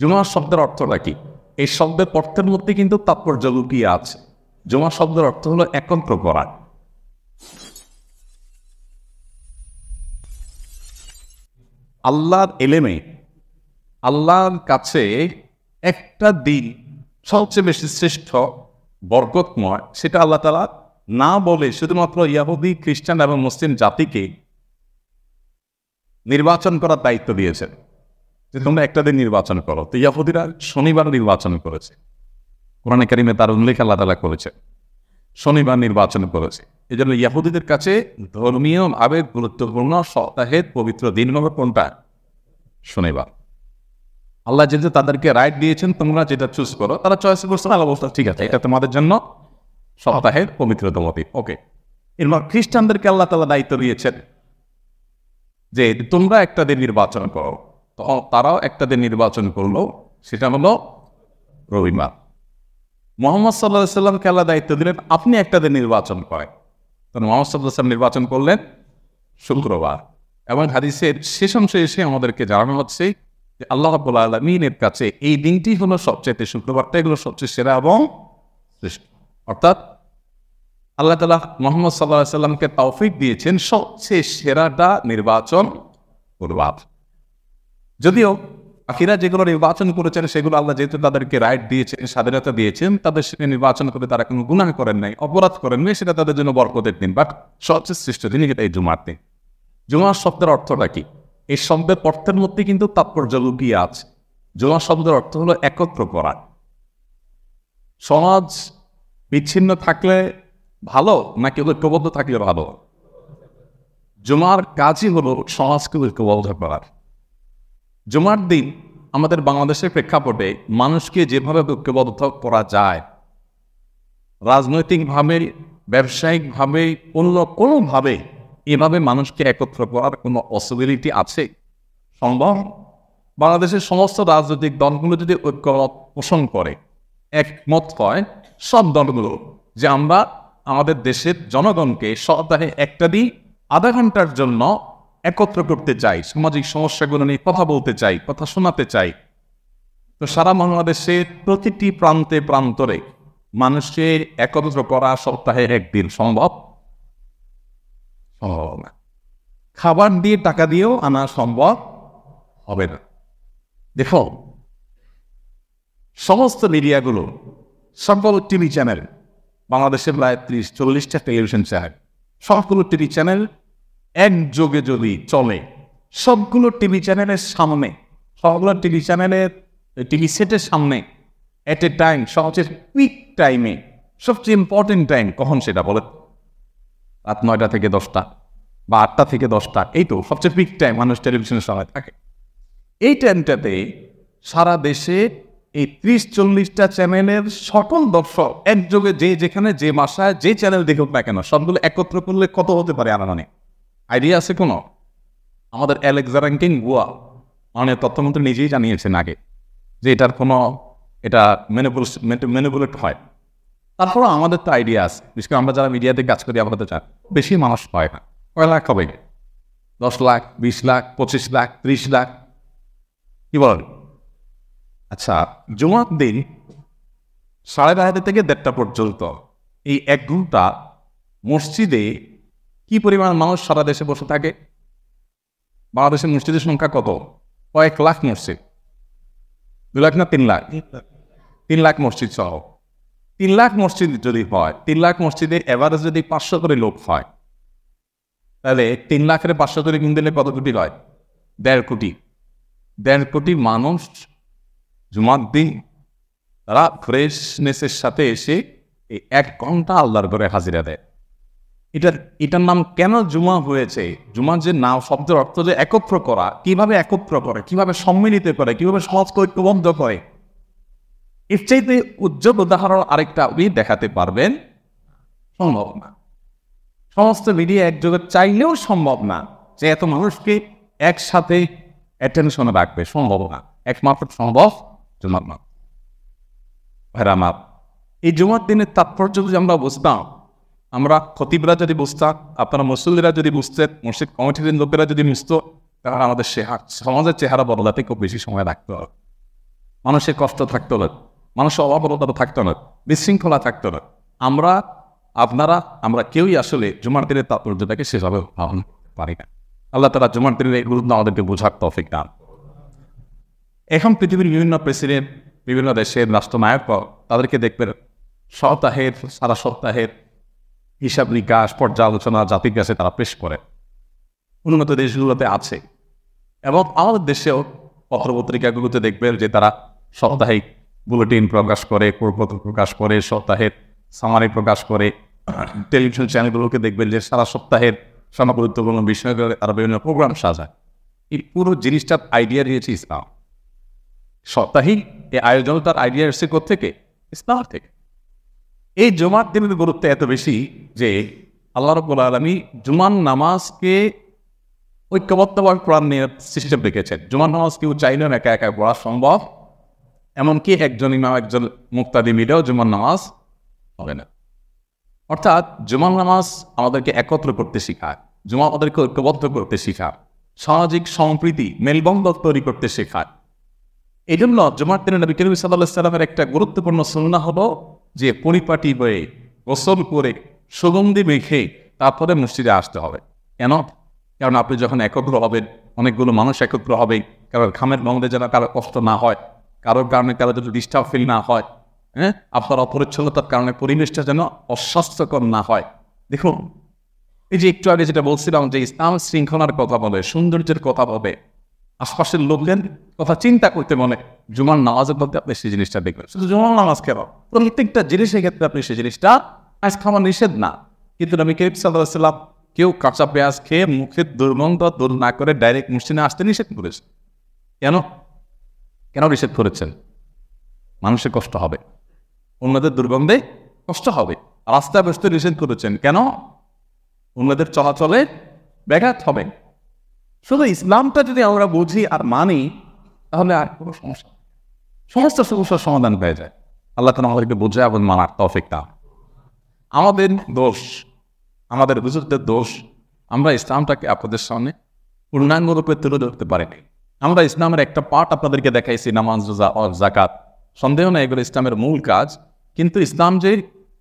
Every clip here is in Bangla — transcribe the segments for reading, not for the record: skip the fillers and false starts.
জুমা শব্দের অর্থটা কি? এই শব্দের অর্থের মধ্যে কিন্তু তাৎপর্য লুকিয়ে আছে। জুমা শব্দের অর্থ হলো একত্র করা। আল্লাহর এলেমে, আল্লাহর কাছে একটা দিন সবচেয়ে বেশি শ্রেষ্ঠ, বরকতময়, সেটা আল্লাহ তাআলা না বলে শুধুমাত্র ইহুদি, খ্রিস্টান এবং মুসলিম জাতিকে নির্বাচন করার দায়িত্ব দিয়েছেন যে তোমরা একটা দিন নির্বাচন করো। তো ইহুদিরা শনিবার নির্বাচন করেছে, কোরআনে কারিমে তার উল্লেখ আল্লাহ তাআলা করেছে, শনিবার নির্বাচন করেছে। এই জন্য ইহুদিদের কাছে ধর্মীয়ভাবে গুরুত্বপূর্ণ সপ্তাহের পবিত্র দিন হলো কোনটা? শনিবার। আল্লাহ যেহেতু তাদেরকে রাইট দিয়েছেন তোমরা যেটা চুজ করো, তারা চয়েস করছে না, আল্লাহ বলছে ঠিক আছে এটা তোমাদের জন্য সপ্তাহের পবিত্রতম দিন। ওকে, এরপর খ্রিস্টানদেরকে আল্লাহ তাআলা দায়িত্ব দিয়েছেন যে তোমরা একটা দিন নির্বাচন করো। তো তারাও একটা দিন নির্বাচন করলো, সেটা হলো রবিবার। মুহাম্মদ সাল্লাল্লাহু আলাইহি সাল্লামকে আল্লাহ দায়িত্ব দিলেন আপনি একটা দিন নির্বাচন করেন। তখন মুহাম্মদ সাল্লাল্লাহু আলাইহি সাল্লাম নির্বাচন করলেন শুক্রবার। এবং হাদিসের শেষ অংশে এসে আমাদেরকে জানানো হচ্ছে যে আল্লাহ রাব্বুল আলামিনের কাছে এই দিনটি হলো সবচেয়ে, শুক্রবারটা এগুলো সবচেয়ে সেরা এবং শ্রেষ্ঠ। অর্থাৎ আল্লাহ তাআলা মুহাম্মদ সাল্লাল্লাহু আলাইহি সাল্লামকে তৌফিক দিয়েছেন সবচেয়ে সেরাটা নির্বাচন করবার। যদিও বাকিরা যেগুলো নির্বাচন করেছেন সেগুলো আল্লাহ যেহেতু তাদেরকে রাইট দিয়েছেন, স্বাধীনতা দিয়েছেন, তাদের সেটা নির্বাচন করে তারা কোনো গুনাহ করেন নাই, অপরাধ করেন নাই, সেটা তাদের জন্য বরকতের দিন। বাট সবচেয়ে শ্রেষ্ঠ দিন এটা এই জুমার দিন। জুমার শব্দের অর্থটা কি? এই শব্দের অর্থের মধ্যে কিন্তু তাৎপর্য লুকিয়ে আছে। জুমা শব্দের অর্থ হলো একত্র করা। সমাজ বিচ্ছিন্ন থাকলে ভালো নাকি ঐক্যবদ্ধ থাকলে ভালো? জুমার কাজই হলো সমাজকে ঐক্যবদ্ধ করার। জুমার দিন আমাদের বাংলাদেশের প্রেক্ষাপটে মানুষকে যেভাবে ঐক্যবদ্ধ করা যায়, রাজনৈতিকভাবে, ব্যবসায়িকভাবে, অন্য কোনোভাবে এভাবে মানুষকে একত্র করার কোনো পসিবিলিটি আছে? সম্ভব? বাংলাদেশের সমস্ত রাজনৈতিক দলগুলো যদি ঐক্যমত পোষণ করে, একমত হয় সব দলগুলো যে আমরা আমাদের দেশের জনগণকে সপ্তাহে একটা দিন আধা ঘন্টার জন্য একত্র করতে চাই, সামাজিক সমস্যাগুলো নিয়ে কথা বলতে চাই, কথা শোনাতে চাই, তো সারা বাংলাদেশের প্রতিটি প্রান্তে প্রান্তরে মানুষকে একত্র করা সপ্তাহে একদিন সম্ভব? সম্ভব না। খাবার দিয়ে টাকা দিয়েও আনা সম্ভব হবে না। দেখো, সমস্ত মিডিয়াগুলো, সকল টিভি চ্যানেল, বাংলাদেশের প্রায় 30-40টা টেলিভিশন চ্যানেল, সবগুলো টিভি চ্যানেল একযোগে যদি চলে, সবগুলো টিভি চ্যানেলের সামনে, সবগুলো টিভি চ্যানেলের টিভি সেটের সামনে এট এ টাইম, সবচেয়ে কুইক টাইমে, সবচেয়ে ইম্পর্টেন্ট টাইম কখন সেটা বলে? রাত 9টা থেকে 10টা বা 8টা থেকে 10টা, এই তো সবচেয়ে পিক টাইম মানুষ টেলিভিশনের সময় থাকে। এই টাইমটাতে সারা দেশে এই 30-40টা চ্যানেলের সকল দর্শক একযোগে যে যেখানে যে ভাষায় যে চ্যানেল দেখুক না কেন, সবগুলো একত্র করলে কত হতে পারে আনানে? আইডিয়া আছে কোনো? আমাদের অ্যালেক্সা র্যাঙ্কিং গোয়া মাননীয় তথ্যমন্ত্রী নিজেই জানিয়েছেন আগে যে এটার কোনো, এটা ম্যানিপুলেট হয়। তারপরে আমাদের তো আইডিয়া আছে, বিশেষ করে আমরা যারা মিডিয়াতে কাজ করি, আমাদের চান বেশি মানুষ হয় না। কয় লাখ হবে? 10 লাখ, 20 লাখ, 25 লাখ, 30 লাখ, কি বলেন? আচ্ছা, জুমার দিন 12:30 থেকে 1:30 পর্যন্ত এই 1 ঘন্টা মসজিদে কি পরিমাণ মানুষ সারা দেশে বসে থাকে? বাংলাদেশের মসজিদের সংখ্যা কত? কয়েক লাখ মসজিদ। 2 লাখ না 3 লাখ? 3 লাখ মসজিদ সহ 3 লাখ মসজিদ যদি হয়, 3 লাখ মসজিদে এভারেজ যদি 500 করে লোক হয়, তাহলে 3 লাখের 500 করে কিন দিলে কত কোটি হয়? 1.5 কোটি। 1.5 কোটি মানুষ জুমার দিন তারা ফ্রেশনেসের সাথে এসে এই 1 ঘন্টা আল্লাহর ঘরে হাজিরা দেয়। এটার নাম কেন জুমা হয়েছে? জুমার যে নাম, শব্দের অর্থ যে একত্র করা, কিভাবে একত্র করে, কিভাবে সম্মিলিত করে, কিভাবে সমাজকে ঐক্যবদ্ধ করে, এর চাইতে উজ্জ্বল উদাহরণ আরেকটা আপনি দেখাতে পারবেন? সম্ভব না। সমস্ত মিডিয়া একযোগে চাইলেও সম্ভব না যে এত মানুষকে একসাথে অ্যাটেনশনে রাখবে, সম্ভব না। একমাত্র সম্ভব জুমার নাম। ভাইরা আমার, এই জুমার দিনের তাৎপর্য যদি আমরা বুঝতাম, আমরা খতিবরা যদি বুঝতাম, আপনারা মুসল্লিরা যদি বুঝতেন, মসজিদ কমিটির লোকেরা যদি বুঝতো, তাহলে আমাদের সমাজের চেহারা বদলাতে খুব বেশি সময় লাগতো। মানুষের কষ্ট থাকতো না, মানুষের অভাবতা থাকতো না, বিশৃঙ্খলা থাকতো না। আমরা কেউই আসলে জুমার দিনের তাৎপর্যটাকে সেভাবে পালন করতে পারি না। আল্লাহ তাআলা জুমার দিনের এই গুরুত্ব আমাদেরকে বোঝার তৌফিক দান। এখন পৃথিবীর বিভিন্ন প্রেসিডেন্ট, বিভিন্ন দেশের রাষ্ট্রনায়ক তাদেরকে দেখবেন সারা সপ্তাহের হিসাব নিকাশ, পর্যালোচনা জাতির কাছে তারা পেশ করে। উন্নত দেশগুলোতে আছে, এবং আমাদের দেশেও পত্রপত্রিকাগুলোতে দেখবেন যে তারা সাপ্তাহিক বুলেটিন প্রকাশ করে, প্রপত্র প্রকাশ করে, সপ্তাহের সামারি প্রকাশ করে। টেলিভিশন চ্যানেলগুলোকে দেখবেন যে সারা সপ্তাহের সারা গুরুত্বপূর্ণ বিষয়গুলো তারা বিভিন্ন প্রোগ্রাম সাজায়। এই পুরো জিনিসটার আইডিয়া দিয়েছে ইসলাম। সাপ্তাহিক এই আয়োজনটার আইডিয়া এসেছে কোত্থেকে? ইসলাম থেকে। এই জুমার দিনের গুরুত্ব এত বেশি যে আল্লাহ রাব্বুল আলামিন জুমার নামাজকে ঐক্যবদ্ধভাবে পড়ার সিস্টেম রেখেছেন। জুমার নামাজ কেউ চাইলেও একা একা পড়া সম্ভব, এমনকি একজন ইমাম একজন মুক্তাদি মিলেও জুমার নামাজ হবে না। অর্থাৎ জুমার নামাজ আমাদেরকে একত্র করতে শেখায়, জুমা আমাদেরকে ঐক্যবদ্ধ করতে শেখায়, সামাজিক সম্প্রীতি মেলবন্ধন তৈরি করতে শেখায়। এই জন্য জুমার দিনে নবী করিম সাল্লাল্লাহু আলাইহি ওয়াসাল্লামের একটা গুরুত্বপূর্ণ সুন্নাহ হলো যে পরিপাটি হয়ে গোসল করে সুগন্ধি মেখে তারপরে মসজিদে আসতে হবে। কেন? কারণ আপনি যখন একত্র হবেন, অনেকগুলো মানুষ একত্র হবে, কারোর ঘামের গন্ধে যেন কারো কষ্ট না হয়, কারোর কারণে কারো যদি ডিস্টার্ব ফিল না হয়, আপনার অপরিচ্ছন্নতার কারণে পরিবেশটা যেন অস্বাস্থ্যকর না হয়। দেখুন, এই যে একটু আগে যেটা বলছিলাম যে ইসলাম শৃঙ্খলার কথা বলে, সৌন্দর্যের কথা বলে, আশপাশের লোকদের কথা চিন্তা করতে মনে জুমার নামাজের মধ্যে আপনি সেই জিনিসটা দেখবেন। শুধু জুমার নামাজ কেন, প্রত্যেকটা জিনিসের ক্ষেত্রে আপনি সেই জিনিসটা আজ খাওয়া নিষেধ না, কিন্তু নবী করিম সাল্লাল্লাহু আলাইহি ওয়াসাল্লাম কেউ কাঁচা পেঁয়াজ খেয়ে মুখের দুর্গন্ধ দূর না করে ডাইরেক্ট মসজিদে আসতে নিষেধ করেছে। কেন নিষেধ করেছেন? মানুষের কষ্ট হবে, অন্যদের দুর্গন্ধে কষ্ট হবে। রাস্তায় বসতে নিষেধ করেছেন কেন? অন্যদের চলাচলে ব্যাঘাত হবে। শুধু ইসলামটা যদি আমরা বুঝি আর মানি, তাহলে আর কোনো সমস্ত সমস্যার সমাধান হয়ে যায়। আল্লাহ তাআলা আমাদেরকে বোঝা এবং মানার তৌফিক দান। আমাদের দোষ, আমাদের বুজুর্গদের দোষ, আমরা ইসলামটাকে আপনাদের সামনে পূর্ণাঙ্গরূপে তুলে ধরতে পারিনি। আমরা ইসলামের একটা পার্ট আপনাদেরকে দেখাইছি, নামাজ, রোজা আর যাকাত। সন্দেহ নেই এগুলো ইসলামের মূল কাজ, কিন্তু ইসলাম যে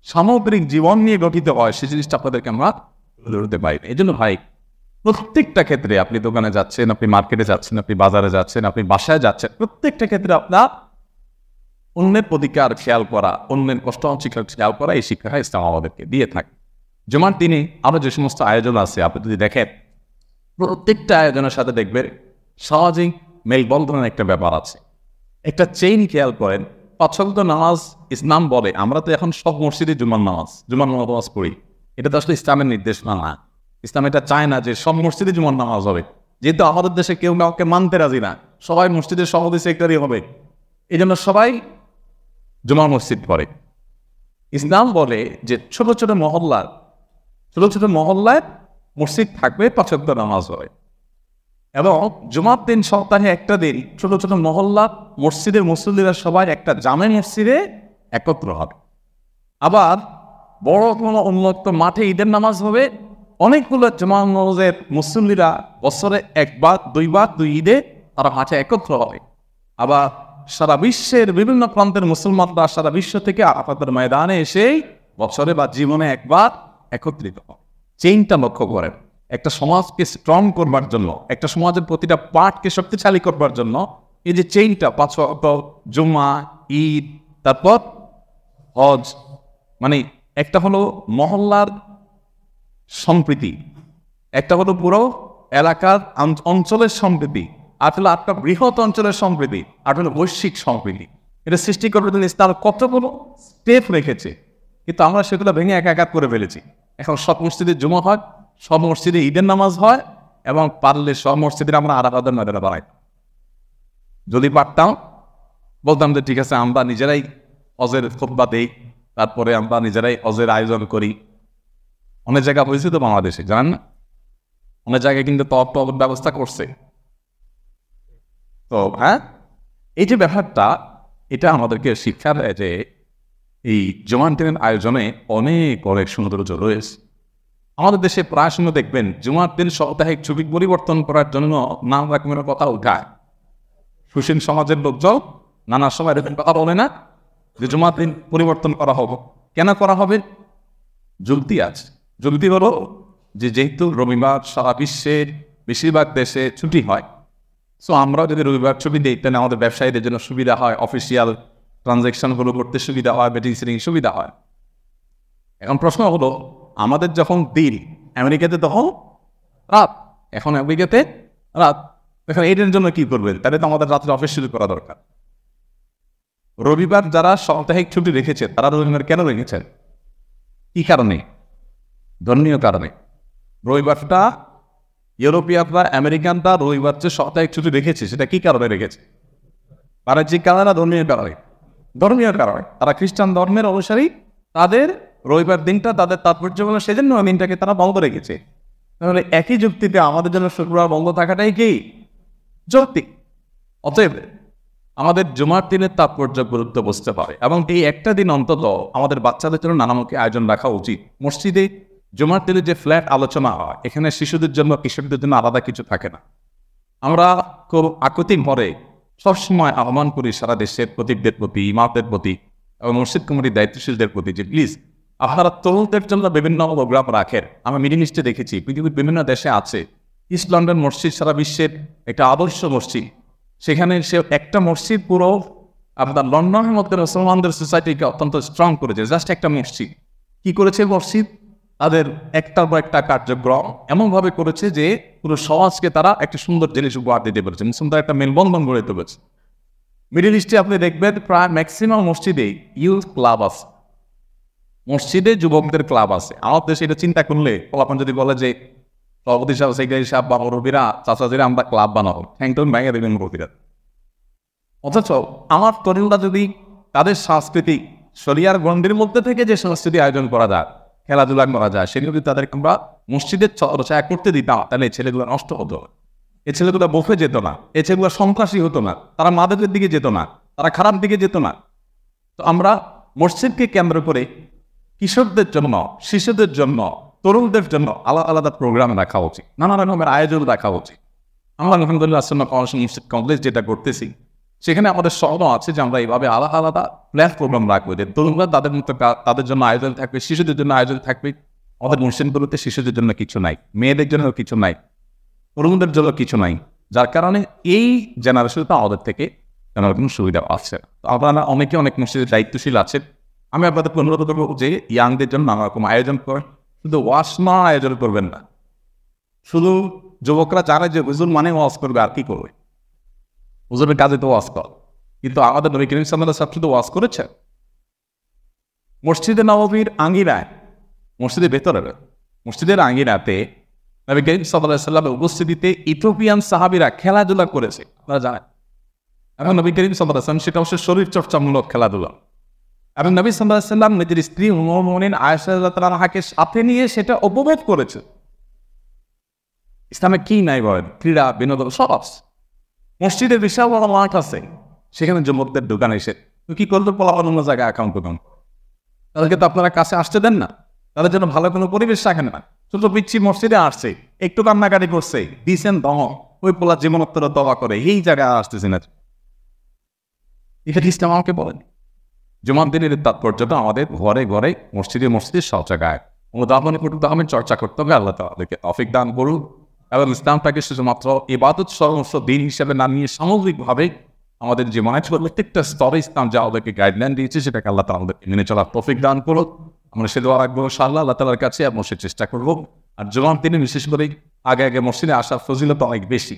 সামগ্রিক জীবন নিয়ে গঠিত হয় সেই জিনিসটা আপনাদেরকে আমরা তুলে ধরতে পারিনি। এই জন্য ভাই, প্রত্যেকটা ক্ষেত্রে আপনি দোকানে যাচ্ছেন, আপনি মার্কেটে যাচ্ছেন, আপনি বাজারে যাচ্ছেন, আপনি বাসায় যাচ্ছেন, প্রত্যেকটা ক্ষেত্রে আপনার অন্যের অধিকার খেয়াল করা, অন্যের কষ্ট খেয়াল করা, এই শিক্ষাটা ইসলাম আমাদেরকে দিয়ে থাকে। জুমার দিনে আরো যে সমস্ত আয়োজন আছে আপনি যদি দেখেন, প্রত্যেকটা আয়োজনের সাথে দেখবেন সামাজিক মেলবন্ধনের একটা ব্যাপার আছে, একটা চেইন খেয়াল করেন। ৫ ওয়াক্ত নামাজ ইসলাম বলে, আমরা তো এখন সব মসজিদে জুমার নামাজ পড়ি। এটা তো আসলে ইসলামের নির্দেশনা না। ইসলাম এটা চায় না যে সব মসজিদে জুমার নামাজ হবে, যেহেতু আমাদের দেশে কেউ কাউকে মানতে রাজি না, সবাই মসজিদের সভাপতি সেক্রেটারি হবে, এই জন্য সবাই জুমার মসজিদ পড়ে। ইসলাম বলে যে ছোট ছোট মহল্লায় মসজিদ থাকবে, ৫ ওয়াক্ত নামাজ হবে, এবং জুমার দিন সপ্তাহে একটা দিন ছোট ছোট মহল্লা মসজিদের মুসল্লিরা সবাই একটা জামে মসজিদে একত্র হবে। আবার বড় কোনো উন্মুক্ত মাঠে ঈদের নামাজ হবে, অনেকগুলো জুমার নামাজের মুসল্লিরা বছরে একবার দুইবার দুই ঈদে তারা মাঠে একত্র হবে। আবার সারা বিশ্বের বিভিন্ন প্রান্তের মুসলমানরা সারা বিশ্ব থেকে আরাফাতের ময়দানে এসে বছরে বা জীবনে একবার একত্রিত হয়। চেইনটা লক্ষ্য করেন। একটা সমাজকে স্ট্রং করবার জন্য, একটা সমাজের প্রতিটা পার্টকে শক্তিশালী করবার জন্য এই যে চেইনটা, ৫ ওয়াক্ত, জুমা, ঈদ, তারপর হজ, মানে একটা হলো মহল্লার সম্প্রীতি, একটা হলো পুরো এলাকার অঞ্চলের সম্প্রীতি, আর হলো একটা বৃহৎ অঞ্চলের সম্প্রীতি, আর হলো বৈশ্বিক সম্প্রীতি। এটা সৃষ্টি করবে তার কতগুলো স্টেপ রেখেছে, কিন্তু আমরা সেগুলো ভেঙে একাকার করে ফেলেছি। এখন সব মসজিদে জুমা হয়, সব মসজিদে ঈদের নামাজ হয়, এবং পারলে সব মসজিদে আমরা আরাফাতের ময়দানে বাড়াই। যদি পারতাম বলতাম যে ঠিক আছে, আমরা নিজেরাই হজের খুতবা দেই, তারপরে আমরা নিজেরাই হজের আয়োজন করি। অনেক জায়গা হয়েছে তো বাংলাদেশে, জানেন না? অনেক জায়গায় কিন্তু তহবিল ব্যবস্থা করছে। তো এই যে ব্যাপারটা, এটা আমাদেরকে শিক্ষা দেয় যে এই জুমার দিনের আয়োজনে অনেক সৌন্দর্য রয়েছে। আমাদের দেশে প্রায় সময় দেখবেন জুমার দিন সাপ্তাহিক ছবি পরিবর্তন করার জন্য নানা রকমের কথা উঠায়। সুশীল সমাজের লোকজন নানা সময় এরকম কথা বলে না যে জুমার দিন পরিবর্তন করা হবে। কেন করা হবে? যুক্তি আছে। যুক্তি হলো যে যেহেতু রবিবার সারা বিশ্বের বেশিরভাগ দেশে ছুটি হয়, সো আমরাও যদি রবিবার ছুটি দিই তাহলে আমাদের ব্যবসায়ীদের জন্য সুবিধা হয়, অফিসিয়াল ট্রানজ্যাকশনগুলো করতে সুবিধা হয়, মিটিং সিটিং সুবিধা হয়। এখন প্রশ্ন হলো, আমাদের যখন দিন, আমেরিকাতে তখন রাত, এখন আমেরিকাতে রাত, এখন এইটার জন্য কি করবেন? তাহলে তো আমাদের রাত্রে অফিস শুরু করা দরকার। রবিবার যারা সাপ্তাহিক ছুটি রেখেছে তারা রবিবার কেন রেখেছেন? কি কারণে? ধর্মীয় কারণে। রবিবারটা ইউরোপিয়ানরা, আমেরিকানরা রবিবার যে সাপ্তাহিক ছুটি রেখেছে সেটা কি কারণে রেখেছে? বাণিজ্যিক কারণে না ধর্মীয় কারণে? ধর্মীয় কারণে। তারা খ্রিস্টান ধর্মের অনুসারী, তাদের রবিবার দিনটা তাদের তাৎপর্য হলো সেজন্য দিনটাকে তারা বন্ধ রেখেছে। তাহলে একই যুক্তিতে আমাদের জন্য শুক্রবার বন্ধ থাকাটাই কি যৌক্তিক? অতএব আমাদের জুমার দিনের তাৎপর্য গুরুত্ব বুঝতে পারে এবং এই একটা দিন অন্তত আমাদের বাচ্চাদের জন্য নানামুখী আয়োজন রাখা উচিত। মসজিদে জুমার দিনে যে ফ্ল্যাট আলোচনা হয়, এখানে শিশুদের জন্য, কিশোরদের জন্য আলাদা কিছু থাকে না। আমরা খুব আকুতি ভরে সবসময় আহ্বান করি সারা দেশের প্রতীকদের প্রতি, ইমামদের প্রতি এবং মসজিদ কমিটির দায়িত্বশীলদের প্রতি যে প্লিজ আপনারা তরুণদের জন্য বিভিন্ন প্রোগ্রাম রাখেন। আমরা মিডিল ইস্টে দেখেছি, পৃথিবীর বিভিন্ন দেশে আছে। ইস্ট লন্ডন মসজিদ সারা বিশ্বের একটা আদর্শ মসজিদ। সেখানে সে একটা মসজিদ পুরো আপনার লন্ডনের মধ্যে মুসলমানদের সোসাইটিকে অত্যন্ত স্ট্রং করেছে। জাস্ট একটা মসজিদ। কি করেছে মসজিদ? তাদের একটার পর একটা কার্যক্রম এমনভাবে করেছে যে পুরো সমাজকে তারা একটা সুন্দর জিনিস উপহার দিতে পেরেছে, মুসলমানদের একটা মেলবন্ধন গড়ে তুলেছে। মিডিল ইস্টে আপনি দেখবেন প্রায় ম্যাক্সিমাম মসজিদে ইউথ ক্লাব আছে, মসজিদে যুবকদের ক্লাব আছে। আমার দেশে এটা চিন্তা করলে আপনি যদি বলে যে সভাপতি সাহেব, সেক্রেটারি সাহেব বা মুরব্বীরা, চাচাজিরা আমরা ক্লাব বানাবো, ঠ্যাংটন ভেঙে দেবেন মুরব্বীরা। অথচ আমার তরুণরা যদি তাদের সাংস্কৃতিক শরিয়ার গণ্ডির মধ্যে থেকে যে সংস্কৃতি আয়োজন করা যায়, খেলাধুলা করা যায়, সেগুলো যদি তাদেরকে আমরা মসজিদের চর্চা করতে দিতাম তাহলে এই ছেলেগুলো নষ্ট হতো, এই ছেলেগুলো বফে যেত না, এই ছেলেগুলো সন্ত্রাসী হতো না, তারা মাদকের দিকে যেত না, তারা খারাপ দিকে যেত না। তো আমরা মসজিদকে কেন্দ্র করে কিশোরদের জন্য, শিশুদের জন্য, তরুণদের জন্য আলাদা আলাদা প্রোগ্রাম রাখা উচিত, নানা রকমের আয়োজন রাখা উচিত। আমরা আলহামদুলিল্লাহ মসজিদ কমপ্লেক্স যেটা করতেছি, সেখানে আমাদের স্বপ্ন আছে যে আমরা এইভাবে আলাদা আলাদা প্ল্যাটফর্ম রাখবো, যে তরুণরা তাদের মতো তাদের জন্য আয়োজন থাকবে, শিশুদের জন্য আয়োজন থাকবে। আমাদের মসজিদগুলোতে শিশুদের জন্য কিছু নাই, মেয়েদের জন্য কিছু নাই, তরুণদের জন্য কিছু নাই, যার কারণে এই জেনারেশনটা আমাদের থেকে কোনো রকম সুবিধা পাচ্ছে। তো আপনারা অনেকে অনেক মসজিদের দায়িত্বশীল আছেন, আমি আপনাদের অনুরোধ করবো যে ইয়াংদের জন্য নানা রকম আয়োজন করেন। শুধু ওয়াশ না আয়োজন করবেন না। শুধু যুবকরা জানে যে হুজুর মানে ওয়াজ করবে, আর কি করবে? হুজুরের কাজে তো ওয়াজ কর, কিন্তু আমাদের নবী করিম সাল্লাল্লাহু আলাইহি ওয়াসাল্লাম শুধু ওয়াজ করেছেন। মসজিদে নববীর আঙ্গিনায়, মসজিদের ভেতরে, মসজিদের আঙ্গিনাতে নবী করিম সাল্লাল্লাহু আলাইহি ওয়াসাল্লামের উপস্থিতিতে ইথিওপিয়ান সাহাবীরা খেলাধুলা করেছে, আপনারা জানেন। এখন নবী করিম সাল্লাল্লাহু আলাইহি ওয়াসাল্লাম সেটা অবশ্য শরীর চর্চামূলক খেলাধুলা, এবং নবী সাল্লাল্লাহু আলাইহি ওয়াসাল্লাম নিজের স্ত্রী উম্মুল মুমিনিন আয়েশা রাদিয়াল্লাহু আনহাকে সাথে নিয়ে সেটা উপভোগ করেছে। ইসলামে কি নাই বলেন? ক্রীড়া, বিনোদন সব আছে। মসজিদে বিশাল বড় মাঠ আছে, সেখানে যুবকদের দোকান এসে তো কি করতে পোলাপান অন্য জায়গায় অ্যাকাউন্ট দোকান, তাদেরকে তো আপনারা কাছে আসতে দেন না, তাদের জন্য ভালো কোনো পরিবেশ রাখেন না। ছোট পিচ্ছি মসজিদে আসছে, একটু কান্নাকাটি করছে, দিয়েছেন দম, ওই পোলা জীবনোত্তর দবা করে এই জায়গায় আসতেছে না। এটা ইসলাম আমাকে বলেন। জুমার দিনের তাৎপর্যটা আমাদের ঘরে ঘরে, মসজিদে মসজিদে সব জায়গায় অনুধাবন করতে হবে, চর্চা করতে হবে। আল্লাহ তাআলাকে তৌফিক দান করুন এবং ইসলামটাকে শুধুমাত্র ইবাদত সর্বস্ব দিন হিসেবে না নিয়ে সামগ্রিকভাবে আমাদের জীবনের প্রত্যেকটা স্তরে ইসলাম যা আমাদেরকে গাইডলাইন দিয়েছে সেটাকে আল্লাহ তাআলা আমাদেরকে মেনে চলার তৌফিক দান করুন। আমরা সে দোয়া রাখবো ইনশাআল্লাহ আল্লাহ তাআলার কাছে, এবং সে চেষ্টা করবো। আর জুমার দিনে বিশেষ করে আগে আগে মসজিদে আসার ফজিলত অনেক বেশি।